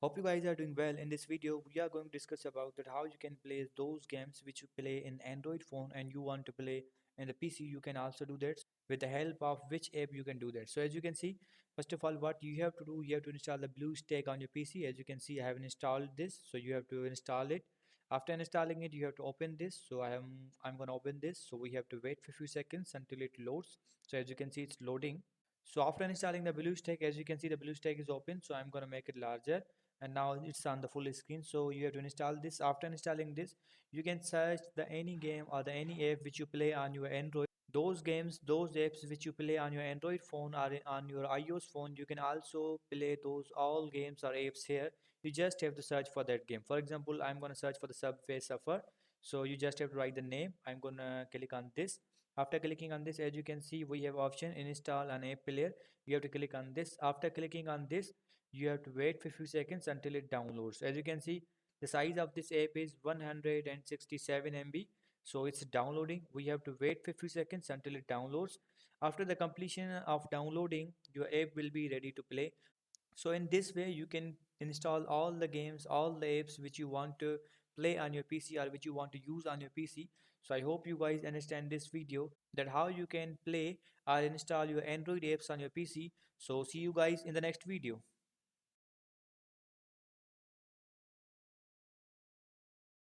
Hope you guys are doing well. In this video, we are going to discuss about that how you can play those games which you play in Android phone and you want to play in the PC. You can also do that with the help of which app you can do that. So as you can see, first of all, what you have to do, you have to install the BlueStack on your PC. As you can see, I have installed this, so you have to install it. After installing it, you have to open this. So I'm gonna open this. So we have to wait for a few seconds until it loads. So as you can see, it's loading. So after installing the BlueStack, as you can see, the BlueStack is open. So I'm gonna make it larger, and now it's on the full screen. So you have to install this. After installing this, you can search the any game or the any app which you play on your Android. Those games, those apps which you play on your Android phone or on your iOS phone, you can also play those all games or apps here. You just have to search for that game. For example, I'm going to search for the Subway Surfer. So you just have to write the name. I'm going to click on this. After clicking on this, as you can see, we have option install an app player. You have to click on this. After clicking on this, you have to wait for a few seconds until it downloads. As you can see, the size of this app is 167 MB. So it's downloading. We have to wait for a few seconds until it downloads. After the completion of downloading, your app will be ready to play. So in this way, you can install all the games, all the apps which you want to play on your PC or which you want to use on your PC. So I hope you guys understand this video that how you can play or install your Android apps on your PC. So see you guys in the next video.